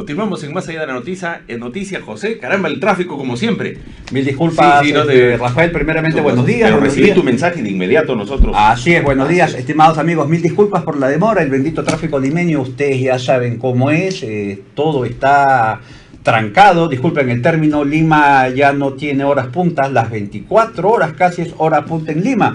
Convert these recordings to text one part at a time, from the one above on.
Continuamos en Más Allá de la Noticia, José. Caramba, el tráfico como siempre. Mil disculpas, Sí, Rafael, primeramente buenos días. Pero buenos recibí días. tu mensaje de inmediato nosotros. Así es, buenos días, estimados amigos. Mil disculpas por la demora, el bendito tráfico limeño, ustedes ya saben cómo es, todo está trancado, disculpen el término, Lima ya no tiene horas puntas, las 24 horas casi es hora punta en Lima.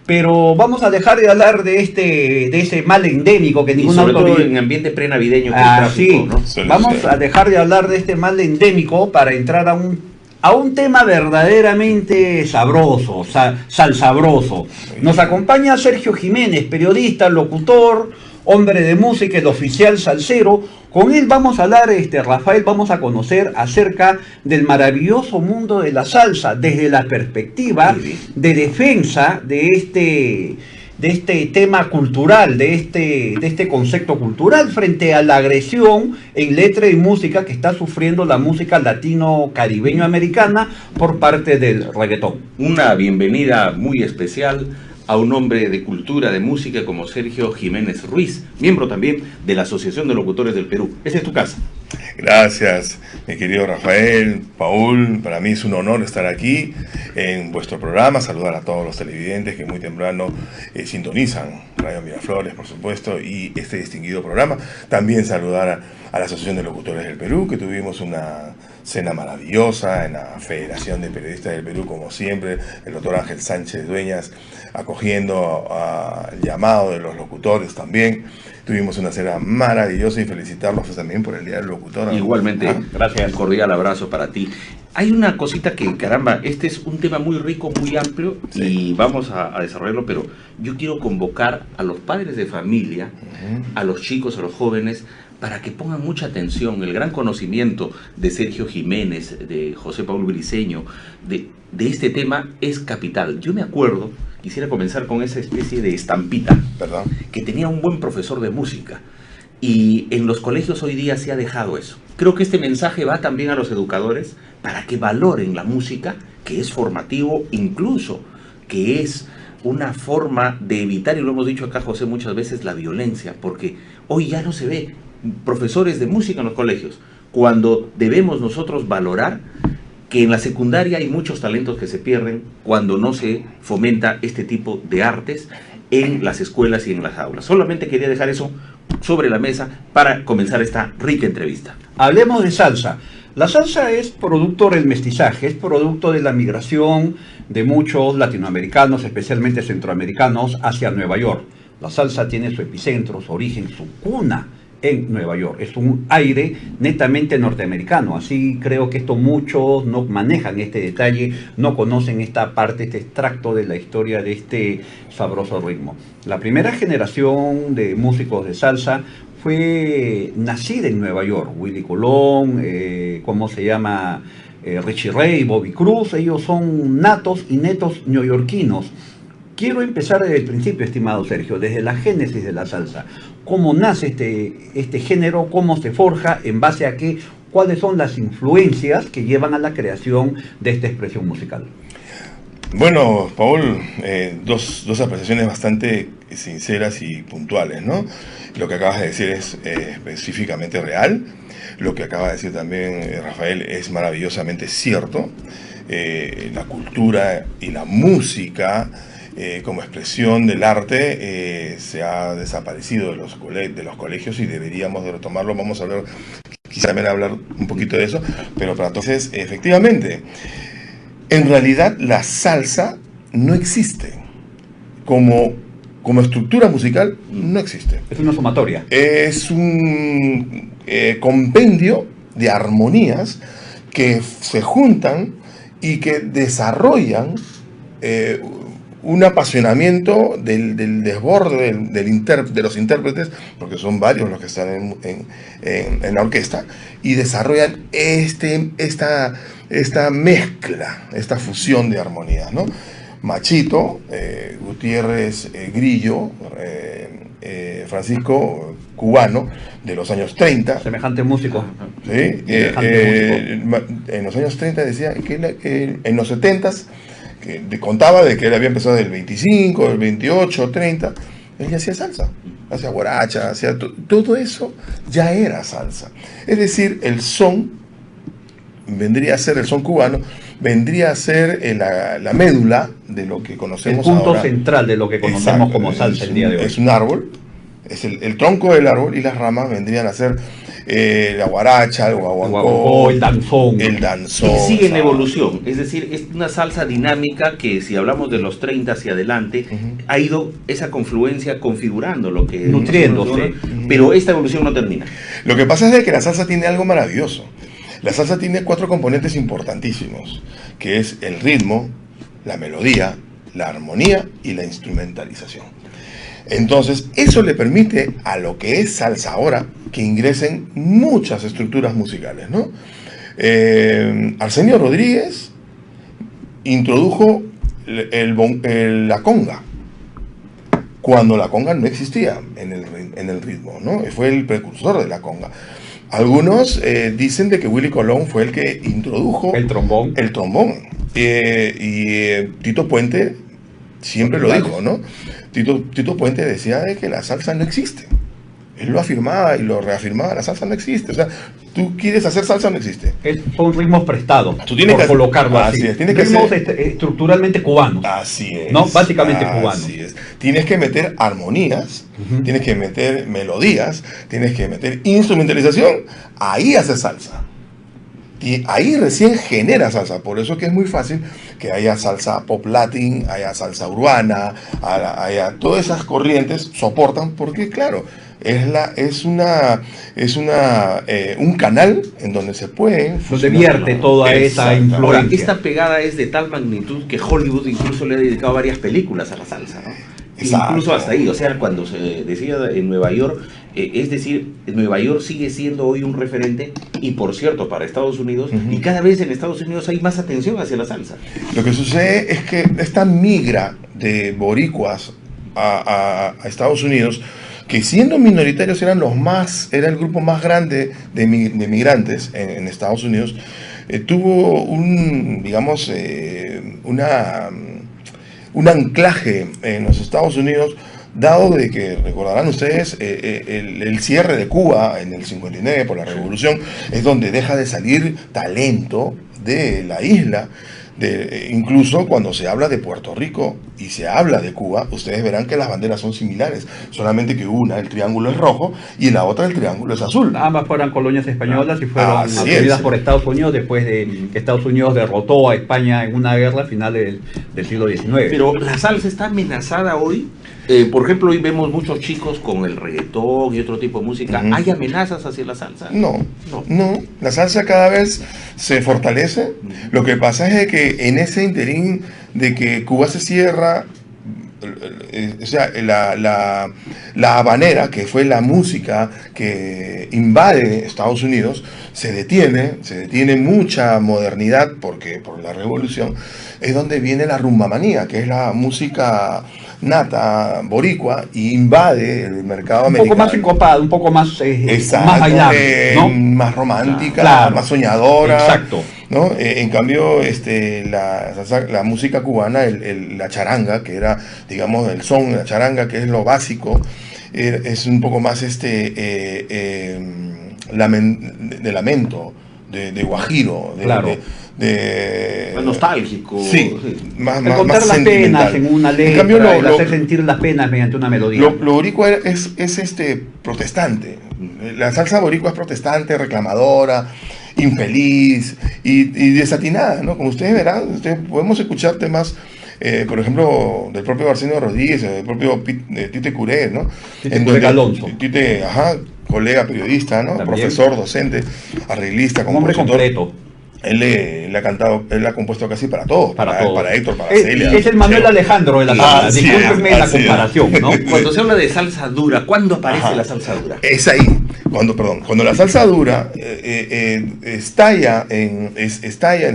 Pero vamos a dejar de hablar de ese mal endémico que ningún sobre todo autoridad... en ambiente prenavideño con sí, tráfico, ¿no? vamos a dejar de hablar de este mal endémico para entrar a un tema verdaderamente sabroso, salsabroso. Nos acompaña Sergio Jiménez, periodista, locutor, hombre de música, el oficial salsero. Con él vamos a hablar, Rafael, vamos a conocer acerca del maravilloso mundo de la salsa desde la perspectiva de defensa de este tema cultural, de este concepto cultural frente a la agresión en letra y música que está sufriendo la música latino-caribeño-americana por parte del reggaetón. Una bienvenida muy especial a un hombre de cultura, de música como Sergio Jiménez Ruiz, miembro también de la Asociación de Locutores del Perú. Esa es tu casa. Gracias, mi querido Rafael, Paul, para mí es un honor estar aquí en vuestro programa, saludar a todos los televidentes que muy temprano sintonizan Radio Miraflores, por supuesto, y este distinguido programa. También saludar a la Asociación de Locutores del Perú, que tuvimos una cena maravillosa en la Federación de Periodistas del Perú, como siempre, el doctor Ángel Sánchez Dueñas acogiendo al llamado de los locutores también. Tuvimos una cena maravillosa y felicitarlos también por el Día del Locutor. Igualmente, gracias, un cordial abrazo para ti. Hay una cosita que, caramba, este es un tema muy rico, muy amplio, sí, y vamos a desarrollarlo, pero yo quiero convocar a los padres de familia, a los chicos, a los jóvenes, para que pongan mucha atención. El gran conocimiento de Sergio Jiménez, de José Paul Briceño, de este tema es capital. Yo me acuerdo, quisiera comenzar con esa especie de estampita, ¿verdad?, que tenía un buen profesor de música, y en los colegios hoy día se ha dejado eso. Creo que este mensaje va también a los educadores para que valoren la música, que es formativo, incluso que es una forma de evitar, y lo hemos dicho acá, José, muchas veces, la violencia, porque hoy ya no se ve profesores de música en los colegios, cuando debemos nosotros valorar que en la secundaria hay muchos talentos que se pierden cuando no se fomenta este tipo de artes en las escuelas y en las aulas. Solamente quería dejar eso sobre la mesa para comenzar esta rica entrevista. Hablemos de salsa. La salsa es producto del mestizaje, es producto de la migración de muchos latinoamericanos, especialmente centroamericanos, hacia Nueva York. La salsa tiene su epicentro, su origen, su cuna en Nueva York. Es un aire netamente norteamericano, así creo que esto muchos no manejan este detalle, no conocen esta parte, este extracto de la historia de este sabroso ritmo. La primera generación de músicos de salsa fue nacida en Nueva York. Willie Colón, Richie Ray, Bobby Cruz, ellos son natos y netos neoyorquinos. Quiero empezar desde el principio, estimado Sergio, desde la génesis de la salsa. ¿Cómo nace este género? ¿Cómo se forja? ¿En base a qué? ¿Cuáles son las influencias que llevan a la creación de esta expresión musical? Bueno, Paul, dos apreciaciones bastante sinceras y puntuales, ¿no? Lo que acabas de decir es específicamente real. Lo que acaba de decir también Rafael es maravillosamente cierto. La cultura y la música como expresión del arte se ha desaparecido de los colegios y deberíamos de retomarlo. Vamos a hablar, quizá también hablar un poquito de eso, pero para entonces, efectivamente, en realidad la salsa no existe como estructura musical, no existe. Es una sumatoria. Es un compendio de armonías que se juntan y que desarrollan un apasionamiento del desborde de los intérpretes, porque son varios los que están en la orquesta, y desarrollan esta mezcla, esta fusión de armonías, ¿no? Machito, Gutiérrez, Grillo, Francisco, cubano, de los años 30. Semejante músico. ¿Sí? En los años 30 decía que en los 70s, contaba de que él había empezado del 25, del 28, 30, él ya hacía salsa, hacía guaracha, hacía todo eso ya era salsa. Es decir, el son vendría a ser, el son cubano, vendría a ser la médula de lo que conocemos el punto ahora. central de lo que conocemos Exacto, como salsa el día de hoy. Es un árbol, es el tronco del árbol, y las ramas vendrían a ser la guaracha, el guaguancó, el danzón. el danzón. Y sigue en ¿sabes? evolución, es decir, es una salsa dinámica que si hablamos de los 30 hacia adelante, ha ido esa confluencia configurando lo que... Nutriéndose. Pero esta evolución no termina. Lo que pasa es de que la salsa tiene algo maravilloso. La salsa tiene 4 componentes importantísimos, que es el ritmo, la melodía, la armonía y la instrumentalización. Entonces, eso le permite a lo que es salsa ahora que ingresen muchas estructuras musicales, ¿no? Arsenio Rodríguez introdujo la conga, cuando la conga no existía en el ritmo, ¿no? Fue el precursor de la conga. Algunos dicen de que Willy Colón fue el que introdujo El trombón. el trombón. Tito Puente siempre lo dijo, ¿no? Tito Puente decía de que la salsa no existe. Él lo afirmaba y lo reafirmaba, la salsa no existe. O sea, tú quieres hacer salsa, no existe. Son ritmos prestados, Tú tienes por que colocarlo así. así es, tienes que Ritmos hacer- estructuralmente cubanos. Así es. ¿No? Básicamente cubanos. Así es. Tienes que meter armonías, tienes que meter melodías, tienes que meter instrumentalización. Ahí haces salsa. Y ahí recién genera salsa. Por eso es que es muy fácil que haya salsa pop latin, haya salsa urbana, haya todas esas corrientes soportan, porque claro, es un canal en donde se puede Donde fusionar. vierte toda esa Exactamente. Ahora, influencia. esta pegada es de tal magnitud que Hollywood incluso le ha dedicado varias películas a la salsa, ¿no? Exacto. Incluso hasta ahí, o sea, cuando se decía en Nueva York, es decir, Nueva York sigue siendo hoy un referente, y por cierto, para Estados Unidos, y cada vez en Estados Unidos hay más atención hacia la salsa. Lo que sucede es que esta migra de boricuas a Estados Unidos, que siendo minoritarios era el grupo más grande de migrantes en Estados Unidos, tuvo un anclaje en los Estados Unidos, dado de que, recordarán ustedes, el cierre de Cuba en el 59 por la revolución, es donde deja de salir talento de la isla. Incluso cuando se habla de Puerto Rico y se habla de Cuba, ustedes verán que las banderas son similares, solamente que una, el triángulo es rojo, y la otra, el triángulo es azul. Ambas fueron colonias españolas y fueron Así absorbidas es. por Estados Unidos después de que Estados Unidos derrotó a España en una guerra a finales del siglo XIX. Pero la salsa está amenazada hoy. Por ejemplo, hoy vemos muchos chicos con el reggaetón y otro tipo de música. Ujú. ¿Hay amenazas hacia la salsa? No, la salsa cada vez se fortalece. Lo que pasa es de que en ese interín de que Cuba se cierra, o sea, la habanera, que fue la música que invade Estados Unidos, se detiene mucha modernidad porque por la revolución, es donde viene la rumbamanía, que es la música nata boricua, y invade el mercado un americano. poco más encopada, un poco más, Exacto, más bailable, ¿no? más romántica, Claro. más soñadora. Exacto. ¿No? En cambio, la música cubana, la charanga, que era, digamos, el son, la charanga, que es lo básico, es un poco más de lamento, de guajiro, Claro. Más nostálgico. Sí, más El contar las sentimental. penas en una En letra, cambio, el hacer sentir las penas mediante una melodía. Lo boricua es protestante. La salsa boricua es protestante, reclamadora, infeliz y desatinada, ¿no? Como ustedes verán, podemos escuchar temas, por ejemplo, del propio Arsenio Rodríguez, del propio Tite Curé, ¿no? Tite Curé Alonso. Tite, colega periodista, ¿no? También. Profesor, docente, arreglista, Un hombre compositor. completo. Él ha compuesto casi para todos, para Héctor, para Celia. Es el Manuel Alejandro de la salsa. Así Discúlpenme es, la así es. comparación, ¿no? Cuando se habla de salsa dura, ¿cuándo aparece Ajá. la salsa dura? Es ahí, cuando la salsa dura estalla en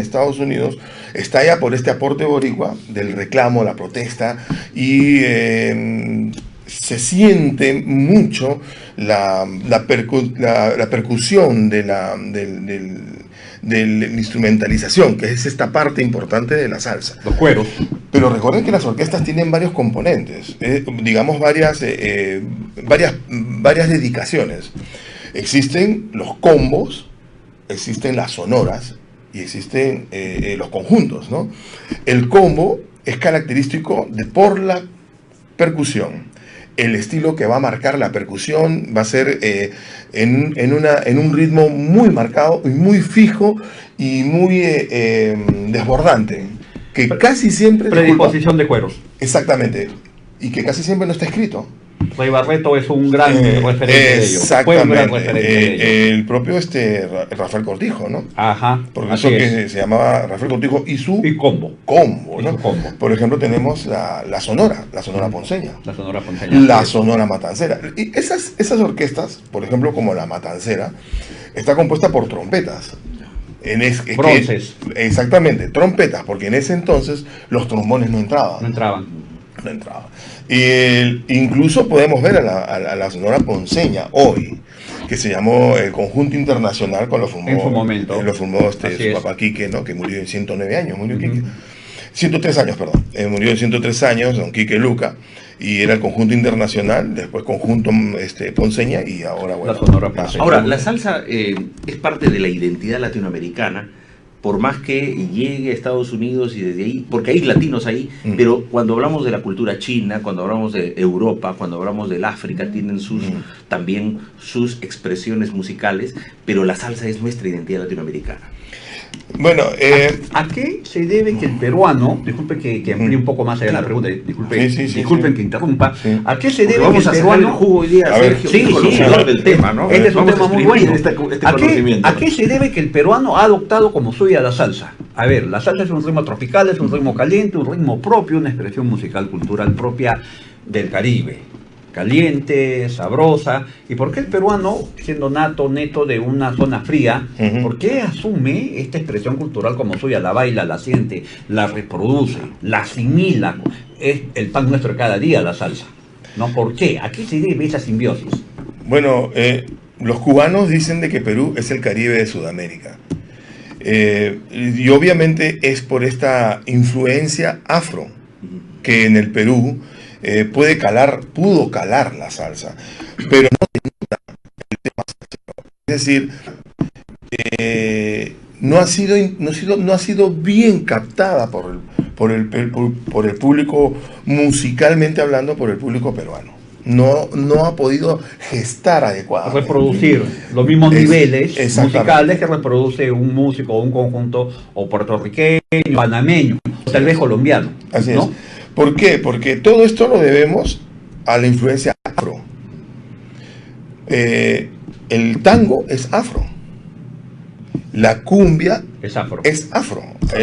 Estados Unidos, estalla por este aporte boricua del reclamo, la protesta, y se siente mucho la percusión de la instrumentalización, que es esta parte importante de la salsa. Los cueros. Pero recuerden que las orquestas tienen varios componentes, digamos varias dedicaciones. Existen los combos, existen las sonoras y existen los conjuntos, ¿no? El combo es característico por la percusión. El estilo que va a marcar la percusión va a ser en un ritmo muy marcado y muy fijo y muy desbordante, que casi siempre... Predisposición de cueros. Exactamente, y que casi siempre no está escrito. Rey Barreto es un gran referente de ello. Fue un gran referente de ello. El propio Rafael Cortijo, ¿no? Ajá. Por eso que se llamaba Rafael Cortijo y su combo. Combo, ¿no? Y su combo. Por ejemplo, tenemos la sonora ponceña. La sonora ponceña. La sonora matancera. Y esas orquestas, por ejemplo, como la matancera, está compuesta por trompetas. Bronces. Exactamente, trompetas, porque en ese entonces los trombones no entraban. No entraban. Incluso podemos ver a la sonora ponceña hoy, que se llamó el Conjunto Internacional, con lo formó, en su momento. Lo formó su papá Quique, ¿no? Que murió en 109 años, murió Quique. 103 años, perdón. Murió en 103 años, don Quique Luca, y era el Conjunto Internacional, después Conjunto Ponceña, y ahora, bueno, la sonora ponceña. Ahora, la salsa es parte de la identidad latinoamericana, por más que llegue a Estados Unidos y desde ahí, porque hay latinos ahí, pero cuando hablamos de la cultura china, cuando hablamos de Europa, cuando hablamos del África, tienen también sus expresiones musicales, pero la salsa es nuestra identidad latinoamericana. Bueno, ¿A qué se debe que el peruano, disculpe que amplíe un poco más allá la pregunta, disculpen que interrumpa, ¿a qué se debe que el peruano... el jugo hoy día, Sergio, conocedor del tema, ¿no? Este es un tema muy bueno. Conocimiento. ¿A qué se debe que el peruano ha adoptado como suya la salsa? A ver, la salsa es un ritmo tropical, es un ritmo caliente, un ritmo propio, una expresión musical cultural propia del Caribe. Caliente, sabrosa. ¿Y por qué el peruano, siendo neto de una zona fría, por qué asume esta expresión cultural como suya? La baila, la siente, la reproduce, la asimila. Es el pan nuestro de cada día, la salsa. ¿No? ¿Por qué? ¿A qué se debe esa simbiosis? Bueno, los cubanos dicen de que Perú es el Caribe de Sudamérica. Y obviamente es por esta influencia afro que en el Perú pudo calar la salsa, pero no denota el tema salsero. Es decir, no ha sido bien captada por el público, musicalmente hablando, por el público peruano. No ha podido gestar adecuadamente. Reproducir los mismos niveles musicales que reproduce un músico o un conjunto o puertorriqueño, panameño, o tal vez colombiano. Así ¿no? es. ¿Por qué? Porque todo esto lo debemos a la influencia afro. El tango es afro. La cumbia es afro.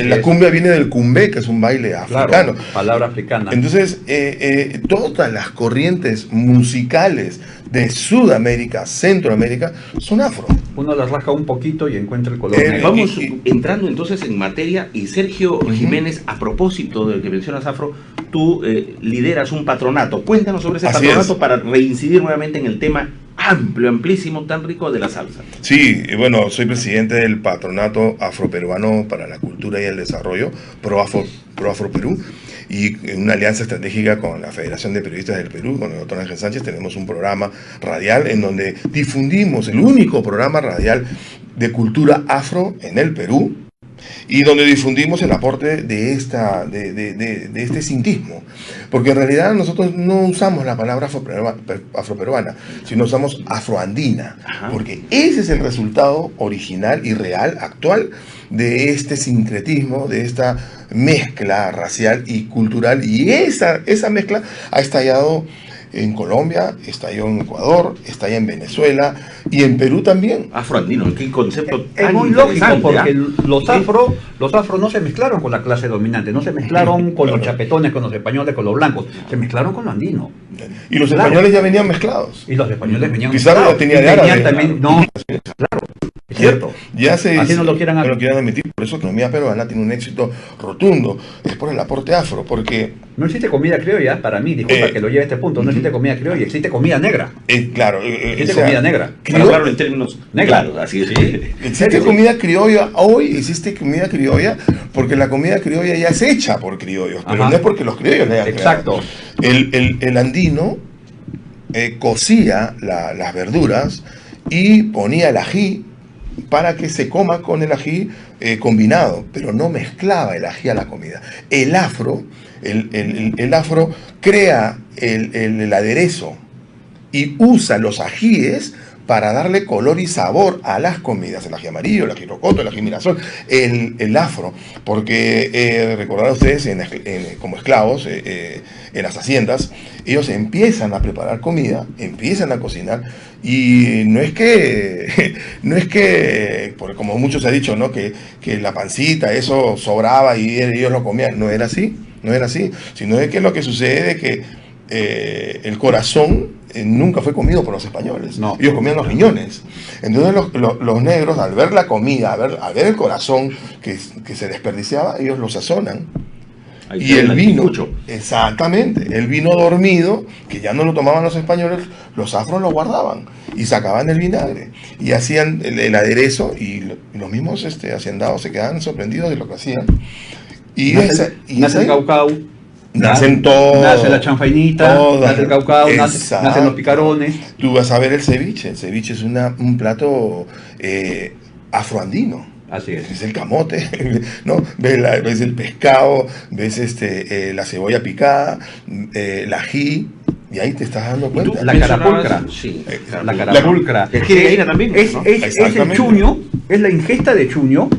La cumbia viene del cumbé, que es un baile africano. Claro, palabra africana. Entonces, todas las corrientes musicales de Sudamérica, Centroamérica, son afro. Uno las rasca un poquito y encuentra el color. Vamos entrando entonces en materia, y Sergio Jiménez, a propósito del que mencionas afro, tú lideras un patronato. Cuéntanos sobre ese patronato para reincidir nuevamente en el tema amplísimo, tan rico de la salsa. Sí, bueno, soy presidente del Patronato Afroperuano para la Cultura y el Desarrollo, Pro-Afro Perú, y en una alianza estratégica con la Federación de Periodistas del Perú, con el doctor Ángel Sánchez, tenemos un programa radial en donde difundimos el único programa radial de cultura afro en el Perú, y donde difundimos el aporte de este sintismo, porque en realidad nosotros no usamos la palabra afroperuana, sino usamos afroandina, porque ese es el resultado original y real, actual, de este sincretismo, de esta mezcla racial y cultural, y esa mezcla ha estallado en Colombia, estalló en Ecuador, estalla en Venezuela y en Perú también. Afroandino, qué concepto tan es muy lógico, porque los afro no se mezclaron con la clase dominante, no se mezclaron con los chapetones, con los españoles, con los blancos, se mezclaron con lo andino. Y los españoles ya venían mezclados. Y los españoles venían Pizarro mezclados. ya tenía de árabe. También, no, claro. Cierto. Así no lo quieran admitir. Por eso la economía peruana tiene un éxito rotundo. Es por el aporte afro, porque... No existe comida criolla, para mí, disculpa que lo lleve a este punto, no existe comida criolla, existe comida negra. Claro. Existe comida negra. Para hablarlo en términos negra. claros, así es. Existe comida criolla, hoy existe comida criolla, porque la comida criolla ya es hecha por criollos, pero no es porque los criollos le hayan Exacto. creado. El andino cocía las verduras y ponía el ají para que se coma con el ají combinado, pero no mezclaba el ají a la comida. El afro crea el aderezo y usa los ajíes para darle color y sabor a las comidas, el ají amarillo, el ají rocoto, el ají mirasol, el afro, porque recordarán ustedes, como esclavos, en las haciendas, ellos empiezan a preparar comida, empiezan a cocinar, y no es que, porque como muchos ha dicho, ¿no? que la pancita, eso sobraba y ellos lo comían, no era así, sino de que lo que sucede es que el corazón nunca fue comido por los españoles. No. Ellos comían los riñones. Entonces los negros, al ver la comida, al ver el corazón que se desperdiciaba, ellos lo sazonan. Ahí Y el vino, anticucho. exactamente, el vino dormido, que ya no lo tomaban los españoles, los afros lo guardaban y sacaban el vinagre y hacían el aderezo, y los mismos haciendados se quedaban sorprendidos de lo que hacían. Y nace el caucao. Nacen todos. Nace la chanfainita, nace el caucao, nacen los picarones. Tú vas a ver el ceviche. El ceviche es un plato afroandino. Así es. Es el camote, ¿no? Ves el pescado, ves la cebolla picada, el ají, y ahí te estás dando cuenta. La carapulcra. Sí, La carapulcra. El ají de gallina también, Es ¿no? el chuño, es la ingesta de chuño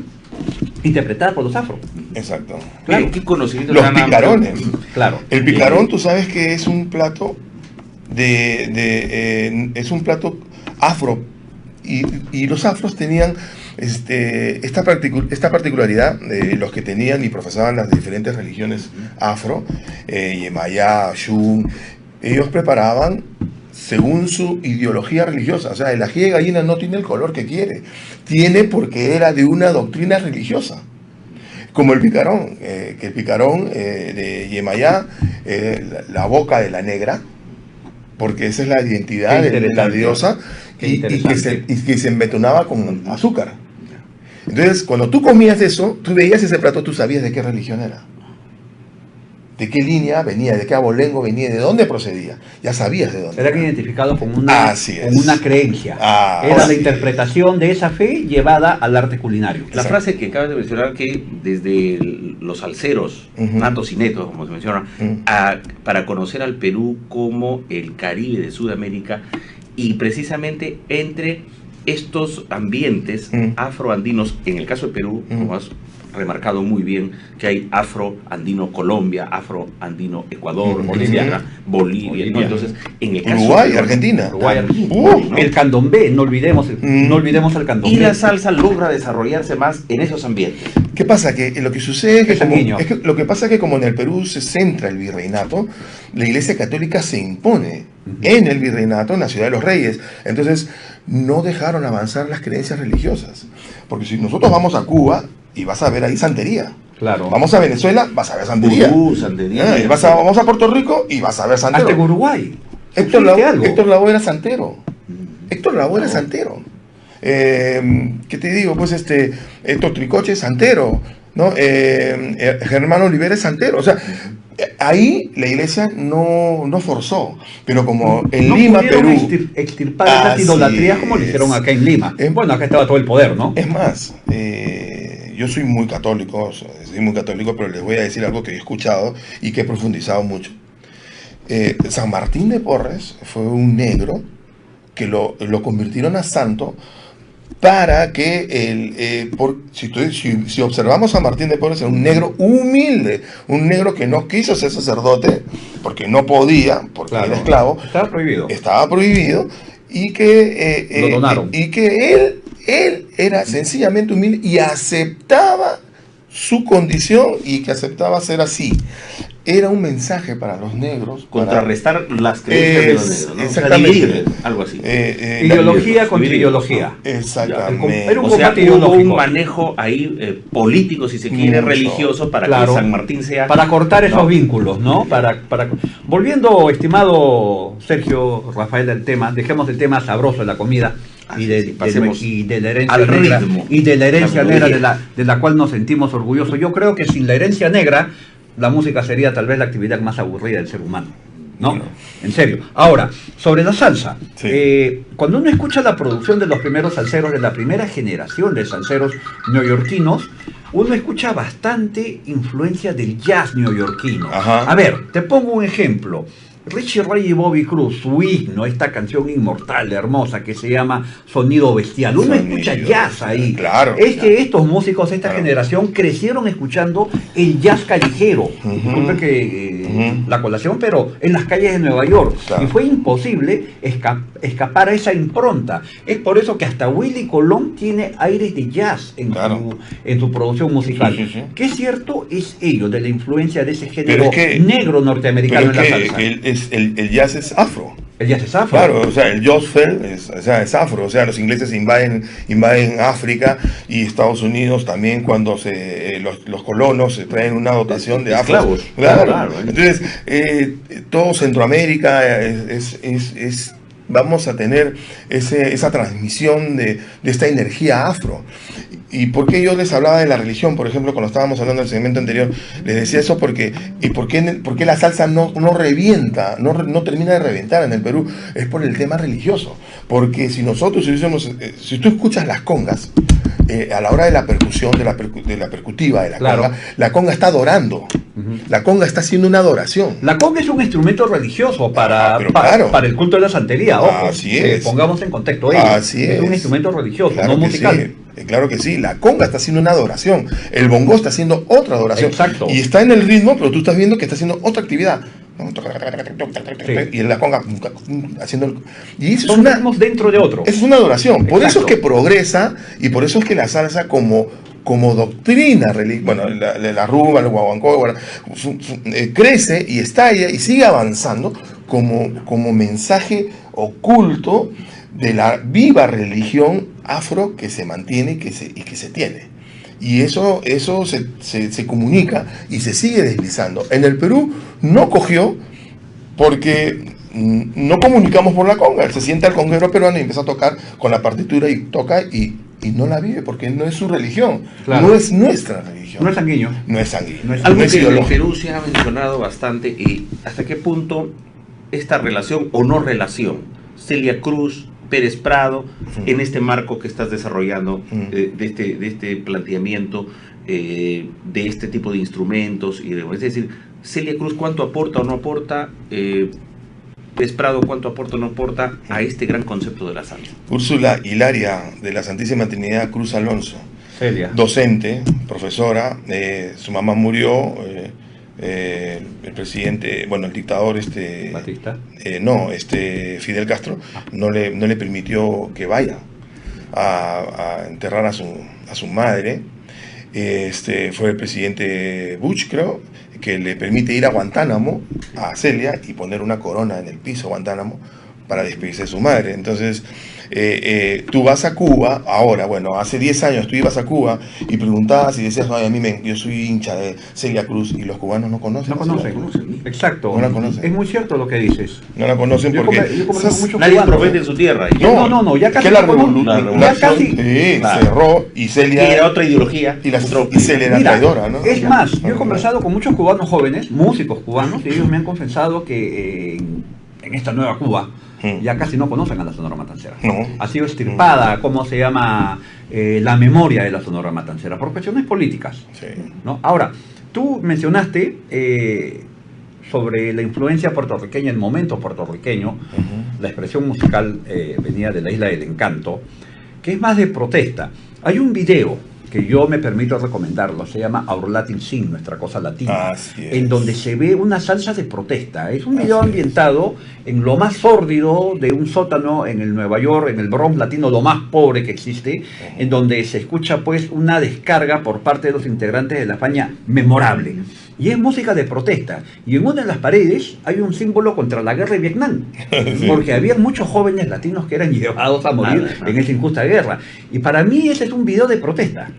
interpretada por los afro. Exacto. Claro. ¿Qué conocimiento Los tan amplio? picarones. Claro. El picarón, tú sabes que es un plato es un plato afro, y los afros tenían esta particularidad, los que tenían y profesaban las diferentes religiones afro, Yemayá, Shun, ellos preparaban según su ideología religiosa. O sea, el ají de gallina no tiene el color que quiere, tiene porque era de una doctrina religiosa. Como el picarón, que el picarón de Yemayá, la boca de la negra, porque esa es la identidad de la diosa, y que se embetunaba con azúcar. Entonces, cuando tú comías eso, tú veías ese plato, tú sabías de qué religión era, de qué línea venía, de qué abolengo venía, de dónde procedía. Ya sabías de dónde. Eran identificados con una creencia. Era la interpretación de esa fe llevada al arte culinario. La frase que acabas de mencionar, que desde los alceros, natos y netos, como se menciona, para conocer al Perú como el Caribe de Sudamérica, y precisamente entre estos ambientes afroandinos, en el caso de Perú, como has remarcado muy bien, que hay afroandino Colombia, afroandino Ecuador, Bolivia, ¿no? Entonces, en el caso Uruguay, de Argentina. ¿No? El candombe, no olvidemos el candombe. Y la salsa logra desarrollarse más en esos ambientes. ¿Qué pasa? Que lo que sucede es que lo que pasa es que como en el Perú se centra el virreinato, la Iglesia Católica se impone en el virreinato, en la Ciudad de los Reyes. Entonces, no dejaron avanzar las creencias religiosas. Porque si nosotros vamos a Cuba y vas a ver ahí santería. Claro. Vamos a Venezuela, vas a ver santería. Santería. Vamos a Puerto Rico y vas a ver santero. Hasta en Uruguay. Héctor Lavoe era santero. Héctor Lavoe era santero. ¿Qué te digo? Pues Héctor Tricoche es santero, ¿no? Germán Olivera es santero. O sea, ahí la iglesia no forzó, pero como en Lima, Perú, extirpar esas idolatrías como lo hicieron acá en Lima. Bueno, acá estaba todo el poder, ¿no? Es más, yo soy muy católico, pero les voy a decir algo que he escuchado y que he profundizado mucho. San Martín de Porres fue un negro que lo convirtieron a santo para que si observamos a San Martín de Porres, era un negro humilde, un negro que no quiso ser sacerdote porque no podía, porque era esclavo. Estaba prohibido y que lo donaron. Y que él era sencillamente humilde y aceptaba su condición y que aceptaba ser así. era un mensaje para los negros. Contrarrestar las creencias de los negros, ¿no? Exactamente. O sea, dividir, algo así. Ideología contra ideología. Exactamente. Era un O sea, combate hubo ideológico. un manejo ahí político, si se quiere, Mucho. religioso, para Claro. que San Martín sea... Para cortar esos ¿no? vínculos, ¿no? Volviendo, estimado Sergio Rafael, del tema, dejemos el tema sabroso de la comida Así es, pasemos y de la herencia al negra, ritmo. y de la herencia La negra melodía. de la cual nos sentimos orgullosos. Yo creo que sin la herencia negra, la música sería tal vez la actividad más aburrida del ser humano. ¿No? Bueno. En serio. Ahora, sobre la salsa. Sí. Cuando uno escucha la producción de los primeros salseros, de la primera generación de salseros neoyorquinos, uno escucha bastante influencia del jazz neoyorquino. Ajá. A ver, te pongo un ejemplo. Richie Ray y Bobby Cruz, su himno, esta canción inmortal, hermosa, que se llama Sonido Bestial. Uno Sonido escucha jazz ahí. Claro. Es que estos músicos de esta Claro. generación crecieron escuchando el jazz callejero. Ujú. Disculpe que Ujú. la colación, pero en las calles de Nueva York. Claro. Y fue imposible escapar a esa impronta. Es por eso que hasta Willy Colón tiene aires de jazz Claro. en su producción musical. Sí, sí, sí. ¿Qué cierto es ello de la influencia de ese género es que- negro norteamericano Pero en la es salsa? que el jazz es afro. El jazz es afro. Claro, o sea, el gospel es afro, o sea, los ingleses invaden África y Estados Unidos también cuando los colonos se traen una dotación de afros. Esclavos. Claro. Claro. Entonces, todo Centroamérica vamos a tener esa transmisión de esta energía afro. ¿Y por qué yo les hablaba de la religión? Por ejemplo, cuando estábamos hablando del segmento anterior, les decía eso porque, ¿y por qué la salsa no revienta, no termina de reventar en el Perú? Es por el tema religioso. Porque si nosotros si tú escuchas las congas, a la hora de la percusión, de la percutiva de la Claro. conga, la conga está adorando. La conga está haciendo una adoración. La conga es un instrumento religioso Pero claro. para el culto de la santería. Ojo, Así es. Pongamos en contexto ello. Así es. un instrumento religioso, Claro no que musical. sí, claro que sí. La conga está haciendo una adoración. El bongo está haciendo otra adoración. Exacto. Y está en el ritmo, pero tú estás viendo que está haciendo otra actividad. Sí. Y en la conga haciendo. Y eso es Son una, ritmos dentro de otro. eso es una adoración. Por eso es Exacto. que progresa y por eso es que la salsa como doctrina, bueno, la rumba, el guaguancó, crece y estalla y sigue avanzando como mensaje oculto de la viva religión afro que se mantiene y que se tiene. Y eso se comunica y se sigue deslizando. En el Perú no cogió porque no comunicamos por la conga. Se sienta el conguero peruano y empieza a tocar con la partitura y toca y no la vive porque no es su religión. Claro. No es nuestra religión. No es sanguíneo. No es sanguíneo. No es Algo No es que en el ideológico. Perú se ha mencionado bastante, y hasta qué punto esta relación o no relación, Celia Cruz, Pérez Prado, en este marco que estás desarrollando, de este planteamiento, de este tipo de instrumentos, es decir, Celia Cruz, ¿cuánto aporta o no aporta? Pérez Prado, ¿cuánto aporta o no aporta a este gran concepto de la salsa? Úrsula Hilaria de la Santísima Trinidad Cruz Alonso, Celia. docente, profesora, su mamá murió, el presidente, bueno, el dictador Batista. Fidel Castro no le permitió que vaya a enterrar a su madre. Fue el presidente Bush, creo, que le permite ir a Guantánamo, a Celia, y poner una corona en el piso de Guantánamo para despedirse de su madre. Entonces, tú vas a Cuba, ahora, bueno, hace 10 años tú ibas a Cuba y preguntabas y decías, ay, yo soy hincha de Celia Cruz, y los cubanos no conocen. No a Celia conocen. Cruz. Exacto. No la conocen. Es muy cierto lo que dices. No la conocen Yo porque... yo converso con muchos Nadie cubanos. profeta en su tierra. No, ya casi que la no conozco. la revolución Ya casi. Claro. cerró y Celia... Y era otra ideología. Y otro- Celia era Mira, traidora, ¿no? es más, yo he conversado con muchos cubanos jóvenes, músicos cubanos, y ellos me han confesado que en esta nueva Cuba ya casi no conocen a la Sonora Matancera. No. Ha sido extirpada, ¿cómo se llama? La memoria de la Sonora Matancera, por cuestiones políticas. Sí. ¿No? Ahora, tú mencionaste sobre la influencia puertorriqueña, el momento puertorriqueño, la expresión musical venía de la Isla del Encanto, que es más de protesta. Hay un video que yo me permito recomendarlo, se llama Our Latin Scene, nuestra cosa latina, Así es. en donde se ve una salsa de protesta. Es un video Así es. ambientado en lo más sórdido de un sótano en el Nueva York, en el Bronx latino, lo más pobre que existe, en donde se escucha pues una descarga por parte de los integrantes de la España memorable. y es música de protesta. Y en una de las paredes hay un símbolo contra la guerra de Vietnam, Sí. porque había muchos jóvenes latinos que eran llevados a morir en esa injusta guerra. Y para mí ese es un video de protesta.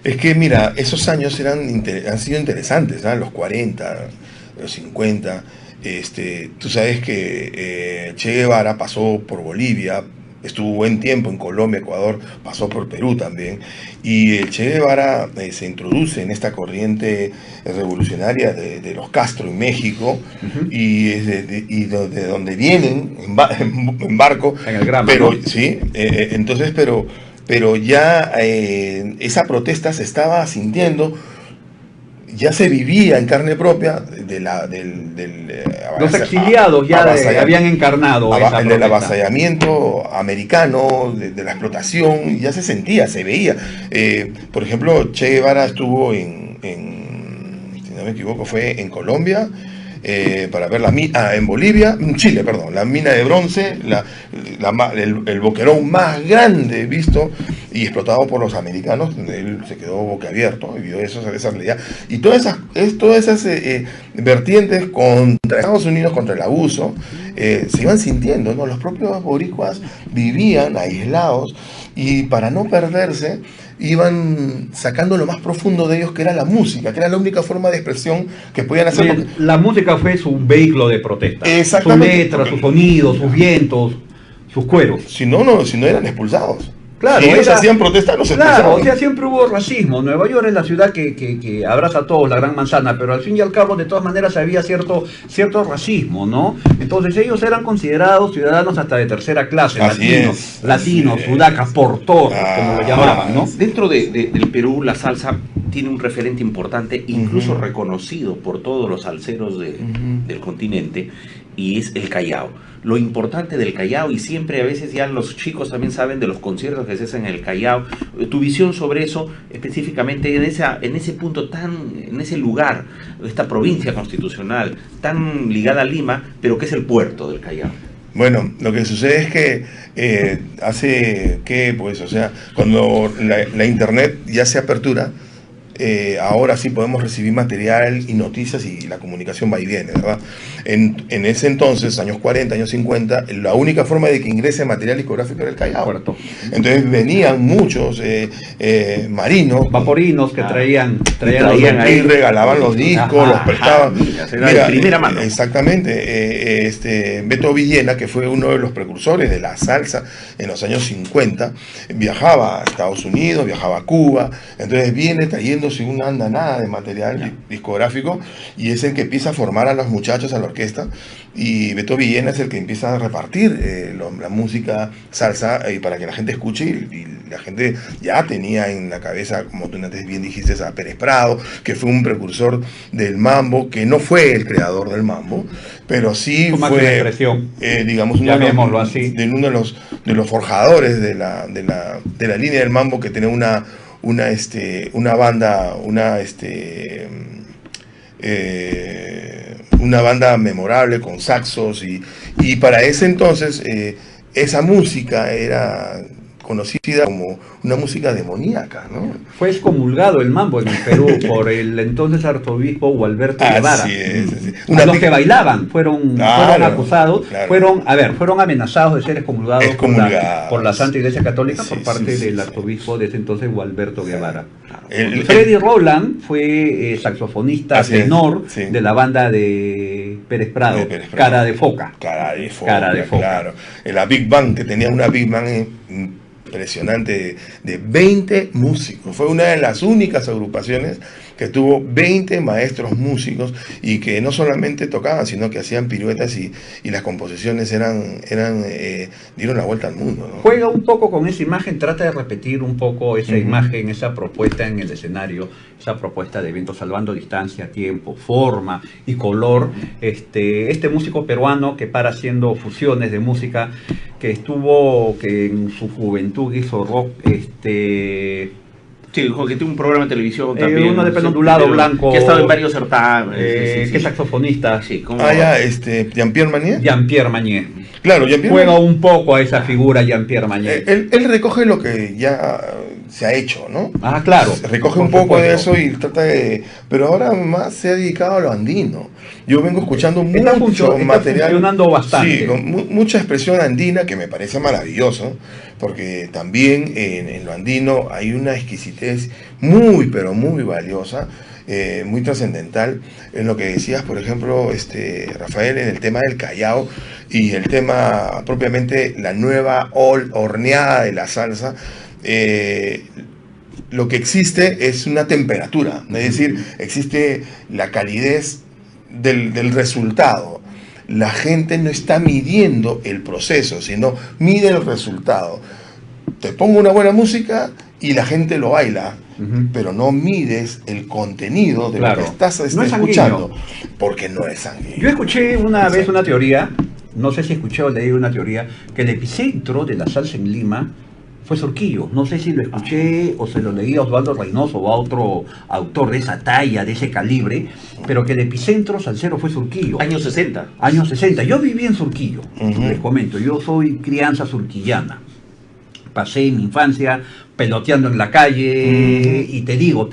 Es que mira, esos años han sido interesantes, ¿no? Los 40, los 50. Tú sabes que Che Guevara pasó por Bolivia, estuvo buen tiempo en Colombia, Ecuador, pasó por Perú también. Y el Che Guevara se introduce en esta corriente revolucionaria de los Castro en México, y de donde vienen en barco. En el Grama, pero, ¿no? sí, entonces, pero ya esa protesta se estaba sintiendo, ya se vivía en carne propia Los exiliados ya habían encarnado esa del protesta. avasallamiento americano, de la explotación, ya se sentía, se veía. Por ejemplo, Che Guevara estuvo si no me equivoco, fue en Colombia, para ver en Bolivia, en Chile, perdón, la mina de bronce, el boquerón más grande visto y explotado por los americanos, donde él se quedó boquiabierto y vio esa realidad. Y todas esas vertientes contra Estados Unidos, contra el abuso, se iban sintiendo, ¿no? Los propios boricuas vivían aislados y para no perderse, iban sacando lo más profundo de ellos, que era la música, que era la única forma de expresión que podían hacer. Bien, la música fue su vehículo de protesta. Exactamente. Sus letras, sus sonidos, sus vientos, sus cueros. Si no eran expulsados. Claro, si ellos hacían protesta, no se expulsaban. Claro, o sea, siempre hubo racismo. Nueva York es la ciudad que abraza a todos, la gran manzana, pero al fin y al cabo, de todas maneras, había cierto racismo, ¿no? Entonces ellos eran considerados ciudadanos hasta de tercera clase, latinos, sudacas, portor, como lo llamaban, ¿no? Dentro del Perú, la salsa tiene un referente importante, incluso reconocido por todos los salseros del continente, y es el Callao. Lo importante del Callao, y siempre a veces ya los chicos también saben de los conciertos que se hacen en el Callao, tu visión sobre eso, específicamente en ese punto en ese lugar, esta provincia constitucional tan ligada a Lima, pero que es el puerto del Callao. Bueno, lo que sucede es que cuando la internet ya se apertura, ahora sí podemos recibir material y noticias y la comunicación va y viene, ¿verdad? En ese entonces, años 40, años 50, la única forma de que ingrese material discográfico era el Callao. Puerto. Entonces venían muchos marinos, vaporinos que traían ahí, regalaban los discos, los prestaban. Era de primera mano. Exactamente. Beto Villena, que fue uno de los precursores de la salsa en los años 50, viajaba a Estados Unidos, viajaba a Cuba, entonces viene trayendo sin una andanada de material discográfico, y es el que empieza a formar a los muchachos, a la orquesta, y Beto Villena es el que empieza a repartir la música salsa para que la gente escuche, y la gente ya tenía en la cabeza, como tú antes bien dijiste, a Pérez Prado, que fue un precursor del mambo, que no fue el creador del mambo, pero sí fue, digamos, uno de los forjadores de la línea del mambo, que tenía una banda memorable con saxos, y para ese entonces esa música era conocida como una música demoníaca, ¿no? Fue excomulgado el mambo en el Perú por el entonces arzobispo Gualberto Guevara. Así es. A los que bailaban fueron acusados, fueron amenazados de ser excomulgados por la Santa Iglesia Católica por parte del arzobispo de ese entonces, Gualberto Guevara. Freddy Roland fue saxofonista tenor de la banda de Pérez Prado, Cara de Foca. Cara de Foca, claro. La Big Band, que tenía una Big Band impresionante de 20 músicos. Fue una de las únicas agrupaciones que tuvo 20 maestros músicos, y que no solamente tocaban, sino que hacían piruetas, y las composiciones dieron la vuelta al mundo, ¿no? Juega un poco con esa imagen, trata de repetir un poco esa imagen, esa propuesta en el escenario, esa propuesta de Viento salvando distancia, tiempo, forma y color. Este músico peruano que para haciendo fusiones de música, que en su juventud hizo rock, Sí, que tiene un programa de televisión también. Uno de pelo ondulado blanco. Que ha estado en varios certámenes. Que es saxofonista. Sí, Jean-Pierre Magnier. Jean-Pierre Magnier. Claro, Jean-Pierre juega un poco a esa figura Jean-Pierre Magnier. Él recoge lo que ya se ha hecho, ¿no? Ah, claro. Recoge un poco de eso y trata de... Pero ahora más se ha dedicado a lo andino. Yo vengo escuchando mucho está material... funcionando bastante. Sí, con mucha expresión andina que me parece maravilloso, porque también en lo andino hay una exquisitez muy, pero muy valiosa, muy trascendental, en lo que decías, por ejemplo, Rafael, en el tema del Callao y el tema propiamente la nueva horneada de la salsa. Lo que existe es una temperatura, es decir, existe la calidez del resultado. La gente no está midiendo el proceso, sino mide el resultado. Te pongo una buena música y la gente lo baila, pero no mides el contenido de lo que estás no escuchando, porque no es sanguíneo. Yo escuché una vez una teoría, no sé si escuché o leí una teoría, que el epicentro de la salsa en Lima fue Surquillo. No sé si lo escuché o se lo leí a Osvaldo Reynoso o a otro autor de esa talla, de ese calibre, pero que el epicentro salsero fue Surquillo. Años 60. Años 60. Yo viví en Surquillo, les comento, yo soy crianza surquillana. Pasé mi infancia peloteando en la calle y te digo,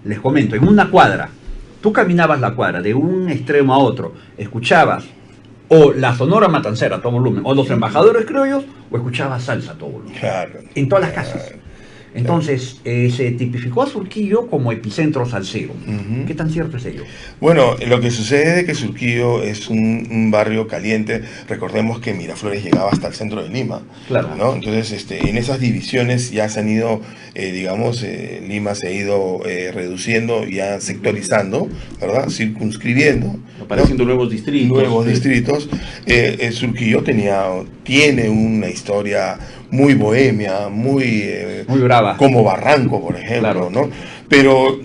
les comento, en una cuadra, tú caminabas la cuadra de un extremo a otro, escuchabas o la Sonora Matancera a todo volumen, o los Embajadores Criollos, o escuchabas salsa a todo volumen. Claro. En todas las casas. Entonces, se tipificó a Surquillo como epicentro salsero. ¿Qué tan cierto es ello? Bueno, lo que sucede es que Surquillo es un barrio caliente. Recordemos que Miraflores llegaba hasta el centro de Lima. Claro. ¿no? Entonces, en esas divisiones ya se han ido, Lima se ha ido reduciendo, ya sectorizando, ¿verdad? Circunscribiendo. Apareciendo nuevos distritos. Nuevos distritos. Surquillo tiene una historia muy bohemia, muy brava. Como Barranco, por ejemplo, claro. ¿no? Pero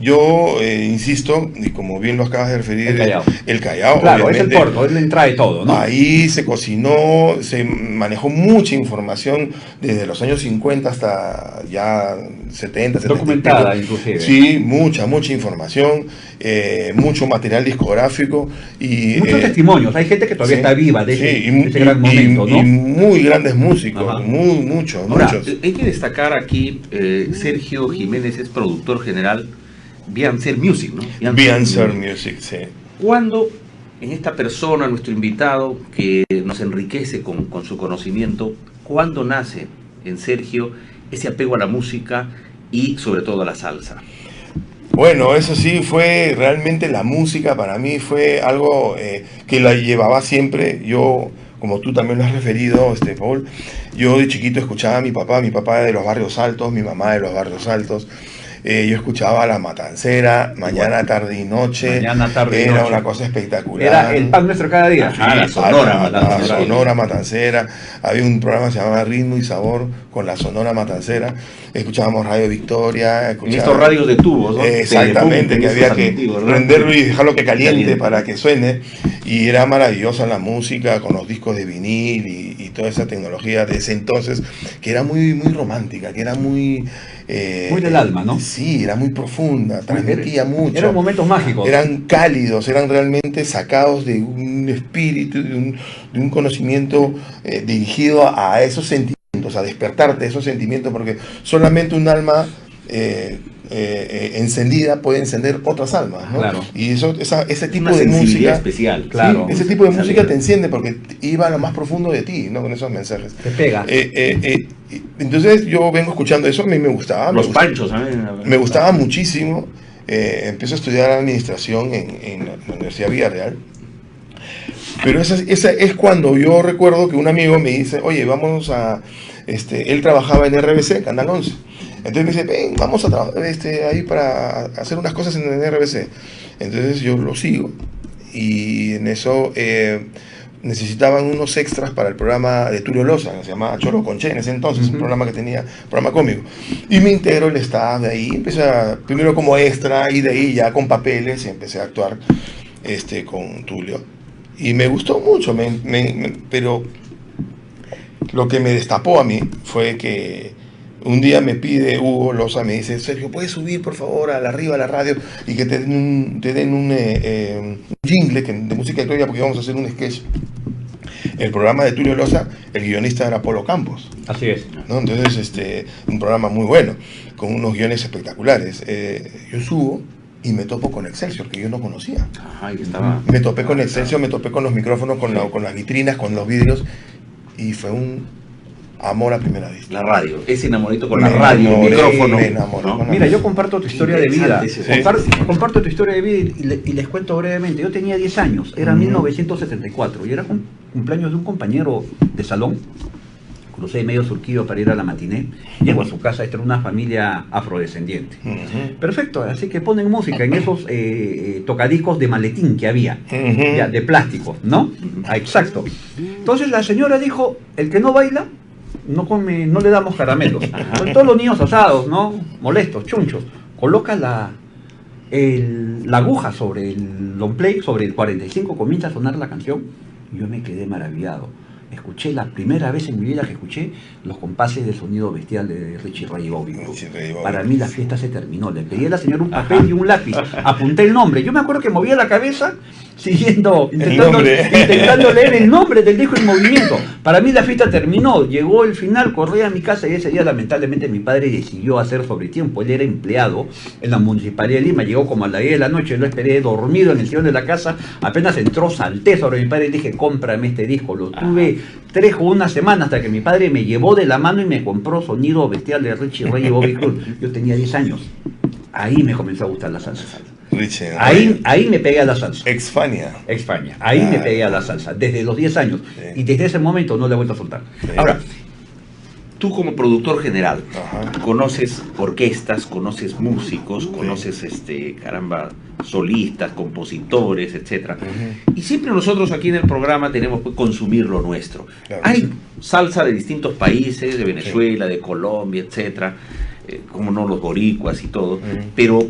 yo insisto, y como bien lo acabas de referir, el Callao, claro, obviamente, es el puerto, es la entrada de todo, ¿no? Ahí se cocinó, se manejó mucha información desde los años 50 hasta ya 70, 70. Documentada, inclusive. Sí, mucha información, mucho material discográfico y muchos testimonios. Hay gente que todavía está viva de ese gran momento, ¿no? Y muy grandes músicos, muchos. Hay que destacar aquí, Sergio Jiménez es productor general Biancer Music, ¿no? Biancer Music, sí. ¿Cuándo en esta persona, nuestro invitado, que nos enriquece con su conocimiento, cuándo nace en Sergio ese apego a la música y sobre todo a la salsa? Bueno, eso sí, fue realmente la música para mí fue algo que la llevaba siempre. Yo, como tú también lo has referido, Paul, yo de chiquito escuchaba a mi papá de los barrios altos, mi mamá de los barrios altos. Yo escuchaba La Matancera, mañana, tarde y noche. Era una cosa espectacular. Era el pan nuestro cada día. La Sonora Matancera. Había un programa que se llamaba Ritmo y Sabor con la Sonora Matancera. Escuchábamos Radio Victoria. En estos radios de tubos, ¿no? Exactamente, que había que prenderlo y dejarlo que caliente para que suene. Y era maravillosa la música con los discos de vinil y toda esa tecnología de ese entonces, que era muy romántica, que era muy del alma, ¿no? Sí, era muy profunda, transmitía mucho. Eran momentos mágicos. Eran cálidos, eran realmente sacados de un espíritu, de un conocimiento dirigido a esos sentimientos, a despertarte esos sentimientos, porque solamente un alma encendida puede encender otras almas, ¿no? Claro. Y ese tipo de música especial, claro. Sí, ese tipo de música te enciende porque iba a lo más profundo de ti, ¿no? Con esos mensajes. Te pega. Entonces yo vengo escuchando eso, a mí me gustaba. Panchos, me gustaba muchísimo. Empecé a estudiar administración en la Universidad Villarreal. Pero esa es cuando yo recuerdo que un amigo me dice, oye, vamos a... él trabajaba en RBC, Canal 11. Entonces me dice, ven, vamos a trabajar ahí para hacer unas cosas en el RBC. Entonces yo lo sigo. Y en eso necesitaban unos extras para el programa de Tulio Loza, que se llamaba Choro Conché en ese entonces, un programa que tenía, programa cómico. Y me integro el staff de ahí, empecé primero como extra y de ahí ya con papeles y empecé a actuar con Tulio. Y me gustó mucho, pero lo que me destapó a mí fue que un día me pide Hugo Loza, me dice, Sergio, ¿puedes subir por favor arriba a la radio y que te den un jingle de música de historia porque vamos a hacer un sketch el programa de Tulio Loza, el guionista era Polo Campos, Así es. ¿no? Entonces, un programa muy bueno, con unos guiones espectaculares. Yo subo y me topo con Excelsior, que yo no conocía. Ajá, y estaba... Me topé con Excelsior, me topé con los micrófonos, con las vitrinas, con los vidrios, y fue un amor a primera vista. La radio, ese enamorito con la Me radio, el enamoré, micrófono. me enamoré ¿no? con la Mira, yo comparto tu historia de vida. Interesante ese- Comparto tu historia de vida y les cuento brevemente. Yo tenía 10 años, era 1974, y era cumpleaños de un compañero de salón. Crucé medio Surquillo para ir a la matiné. Llego a su casa, esta era una familia afrodescendiente. Perfecto, así que ponen música en esos tocadiscos de maletín que había, ya, de plástico, ¿no? Ah, exacto. Entonces la señora dijo, el que no baila, no come, no le damos caramelos. Entonces, todos los niños asados, ¿no? Molestos, chunchos. Coloca la aguja sobre el long play, sobre el 45, comienza a sonar la canción. Y yo me quedé maravillado. Escuché la primera vez en mi vida que escuché los compases del Sonido Bestial de Richie Ray y Bobby Cruz. Para mí la fiesta se terminó. Le pedí a la señora un papel y un lápiz. Apunté el nombre. Yo me acuerdo que movía la cabeza intentando leer el nombre del disco en movimiento. Para mí la fiesta terminó. Llegó el final, corrí a mi casa y ese día lamentablemente mi padre decidió hacer sobretiempo. Él era empleado en la Municipalidad de Lima. Llegó como a las 10 de la noche. Lo esperé dormido en el sillón de la casa. Apenas entró, salté sobre mi padre y dije, cómprame este disco. Lo tuve 3 o 1 semana hasta que mi padre me llevó de la mano y me compró Sonido Bestial de Richie Ray y Bobby Cruz. Yo tenía 10 años. Ahí me comenzó a gustar la salsa. Richie, Ahí me pegué a la salsa. Exfania. España. Ahí me pegué a la salsa, desde los 10 años. Sí. Y desde ese momento no le he vuelto a soltar. Sí. Ahora, tú como productor general, Ajá. conoces orquestas, conoces músicos, conoces solistas, compositores, etcétera. Y siempre nosotros aquí en el programa tenemos que consumir lo nuestro. Claro. Hay salsa de distintos países, de Venezuela, de Colombia, etcétera, como no los boricuas y todo, pero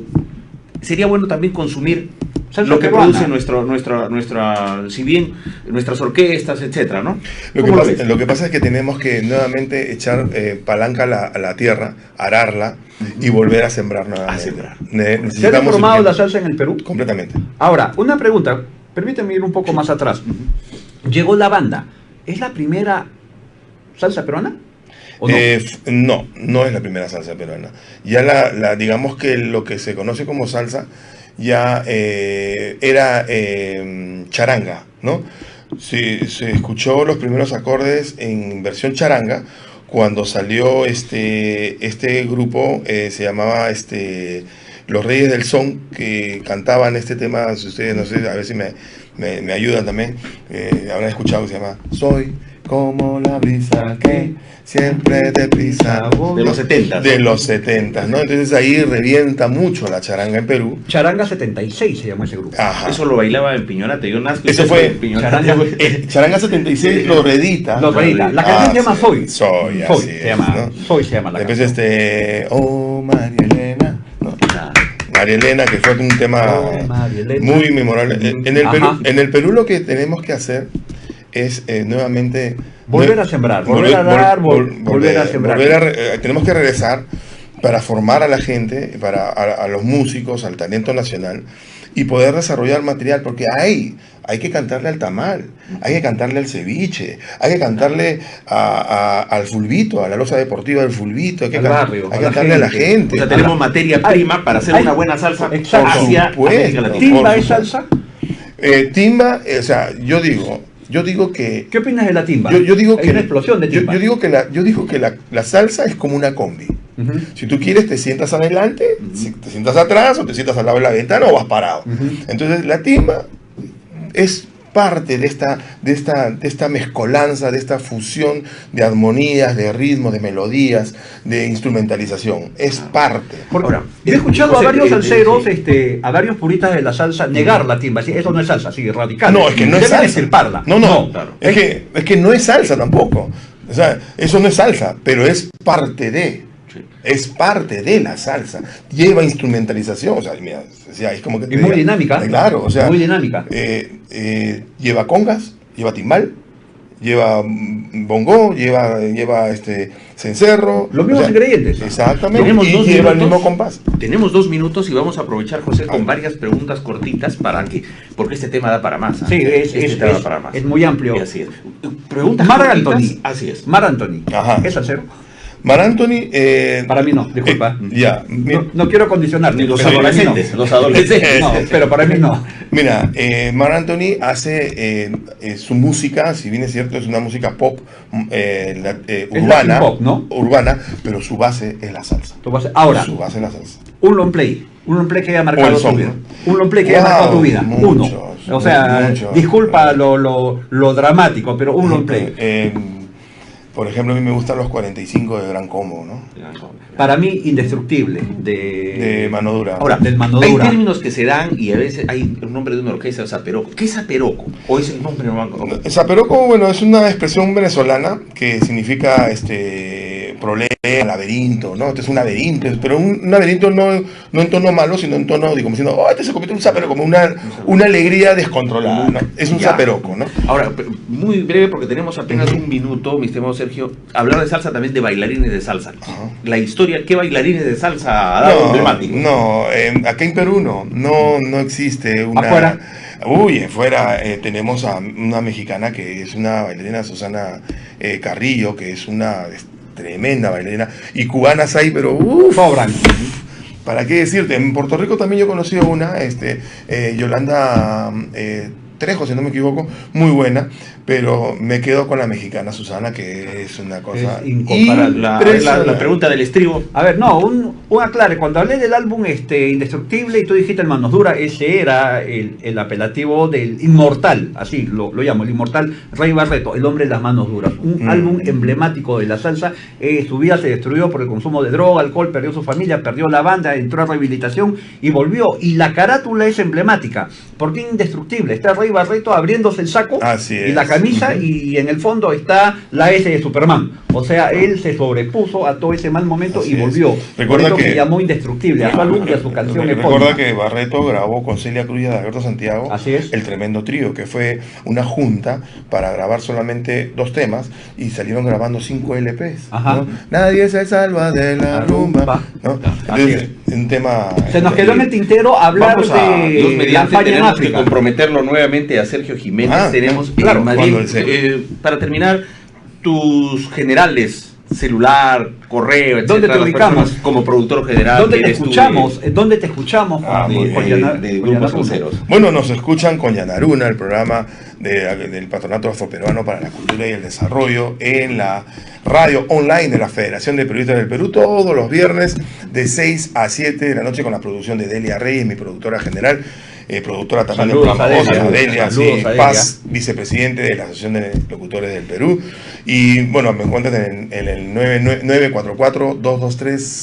sería bueno también consumir Salsa lo que peruana. produce si bien nuestras orquestas, etcétera, ¿no? Lo que pasa es que tenemos que nuevamente echar palanca a la tierra, ararla y volver a sembrar nuevamente. ¿Se ha Necesitamos reformado el la tiempo. salsa en el Perú? Completamente. Ahora, una pregunta. Permíteme ir un poco más atrás. Llegó la banda. ¿Es la primera salsa peruana? ¿O no? No es la primera salsa peruana. Ya digamos que lo que se conoce como salsa ya era charanga, ¿no? Se escuchó los primeros acordes en versión charanga cuando salió este grupo, se llamaba Los Reyes del Son, que cantaban este tema, si ustedes no sé, a ver si me ayudan también, habrán escuchado, que se llama Soy como la brisa que siempre deprisa. De los 70. De los 70, ¿no? Entonces ahí revienta mucho la charanga en Perú. Charanga 76 se llamó ese grupo. Ajá. Eso lo bailaba en Piñonate. Yo nazco y Eso crecí fue en Piñonate. Charanga. Charanga 76 lo reedita. Lo reedita. La canción se llama sí. Soy. Soy, así se es, llama, ¿no? Soy se llama la Después canción. Oh María Elena, ¿no? Ah, María Elena, que fue un tema Oh, María Elena. muy memorable. Ajá. En el Perú lo que tenemos que hacer es nuevamente Volver a sembrar, volver a dar, volver a sembrar. Tenemos que regresar para formar a la gente, a los músicos, al talento nacional y poder desarrollar material, porque hay que cantarle al tamal, hay que cantarle al ceviche, hay que cantarle al fulbito, a la loza deportiva del fulbito, hay que, Al barrio, hay a que la cantarle a la gente. gente. O sea, tenemos materia prima para hacer una buena salsa Exacto. hacia Por América supuesto. Latina. ¿Timba por es supuesto. salsa? Timba, o sea, yo digo que ¿Qué opinas de la timba? yo digo Hay que una explosión de timba. yo digo que la salsa es como una combi. Ujú. Si tú quieres, te sientas adelante, si te sientas atrás o te sientas al lado de la ventana o vas parado. Entonces, la timba es parte de esta mezcolanza, de esta fusión de armonías, de ritmos, de melodías, de instrumentalización. Es parte. Ahora, Yo he escuchado José, a varios salseros, sí. a varios puristas de la salsa negar la timba. Sí, eso no es salsa, sí, radical. No, es que no es Deben salsa. extirparla. No, claro. es que no es salsa tampoco. O sea, eso no es salsa, pero es parte de. Sí. Es parte de la salsa. Lleva instrumentalización. O sea, mira, es como que. Y muy dinámica. Claro, o sea. Muy dinámica. Lleva congas, lleva timbal, lleva bongo, lleva cencerro. Los mismos ingredientes. Exactamente. Tenemos Y 2 lleva el minutos. mismo compás. Tenemos 2 minutos y vamos a aprovechar, José, con varias preguntas cortitas porque este tema da para más. Sí, este tema da para más. es muy amplio. Y así es. Preguntas Mar cortitas. Anthony. Así es. Mar Anthony. Ajá. ¿Es salsero? Mar Anthony. Para mí no, disculpa. Ya. No quiero condicionarte. Ni los pero para mí no. adolescentes. Los adolescentes. No, pero para mí no. Mira, Mar Anthony hace su música, si bien es cierto, es una música pop urbana, Latin pop, ¿no? urbana, pero su base es la salsa. Ahora, Su base es la salsa. un long play que haya marcado son, tu vida. ¿no? Un long play que haya marcado tu vida. Muchos, Uno. O sea, muchos. disculpa lo dramático, pero un long play. Por ejemplo, a mí me gustan los 45 de Gran Combo, ¿no? Para mí, indestructible. De Mano Dura. Ahora, Del Mano hay Dura. términos que se dan y a veces hay un nombre de una orquesta, zaperoco. ¿Qué es zaperoco? ¿O es el nombre normal? Zaperoco, bueno, es una expresión venezolana que significa problema, laberinto, ¿no? Este es un laberinto, pero un laberinto no en tono malo, sino en tono, como diciendo, oh, este se convierte en un zaperoco, como una alegría descontrolada, ¿no? Es un zaperoco, ¿no? Ahora, muy breve porque tenemos apenas un minuto, mi estimado Sergio, hablar de salsa también de bailarines de salsa. Ajá. La historia, ¿qué bailarines de salsa ha dado emblemático? No, acá en Perú no existe una... ¿Afuera? Uy, afuera tenemos a una mexicana que es una bailarina, Susana Carrillo, que es una tremenda bailarina, y cubanas hay, pero Sobran. ¿para qué decirte? En Puerto Rico también yo he conocido una, Yolanda Trejo, si no me equivoco, muy buena, pero me quedo con la mexicana Susana, que es una cosa Es incomparable. La pregunta del estribo. A ver, no, un aclare. Cuando hablé del álbum Indestructible y tú dijiste el Manos Dura, ese era el apelativo del inmortal, así lo llamo, el inmortal Rey Barreto, el hombre de las manos duras. Un álbum emblemático de la salsa. Su vida se destruyó por el consumo de droga, alcohol, perdió su familia, perdió la banda, entró a rehabilitación y volvió. Y la carátula es emblemática, porque Indestructible. Está Rey Barreto abriéndose el saco Así y es. la camisa y en el fondo está la S de Superman. O sea, él se sobrepuso a todo ese mal momento Así y volvió. es. Recuerda Por eso que llamó Indestructible a su álbum y a su canción recuerda epónima. que Barreto grabó con Celia Cruz y Alberto Santiago Así es. El Tremendo Trío, que fue una junta para grabar solamente 2 temas y salieron grabando 5 LPs. Ajá. ¿no? Nadie se salva de la rumba, ¿no? Así Entonces, un tema Se nos quedó en el tintero hablar Vamos a, Dios de la mediante, falla en tenemos que África. comprometerlo nuevamente a Sergio Jiménez. Tenemos, claro, más cuando bien, él sea. para terminar, tus generales, celular, correo, ¿Dónde etcétera, te las ubicamos? personas como productor general. ¿Dónde que te eres tú escuchamos? ¿Dónde te escuchamos? muy Con bien. Yana- de con grupos Yana cruceros. Bueno, nos escuchan con Yanaruna, el programa del Patronato Afroperuano para la Cultura y el Desarrollo, en la radio online de la Federación de Periodistas del Perú, todos los viernes de 6 a 7 de la noche, con la producción de Delia Reyes, mi productora general, productora también del Saludos programa a Delia. Voces, Delia, Saludos sí, a Delia. Paz, vicepresidente de la Asociación de Locutores del Perú. Y bueno, me encuentran en el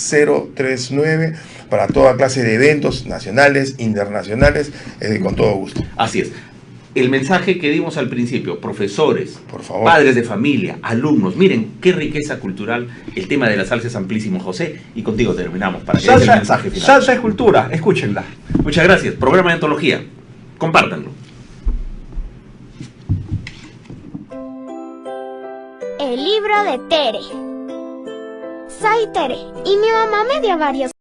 944-223-039 para toda clase de eventos nacionales, internacionales, con todo gusto. Así es. El mensaje que dimos al principio, profesores, Por favor. padres de familia, alumnos, miren qué riqueza cultural, el tema de la salsa es amplísimo, José, y contigo terminamos para que des el mensaje final. Salsa es cultura, escúchenla. Muchas gracias, programa de antología, compártanlo. El libro de Tere. Soy Tere y mi mamá me dio varios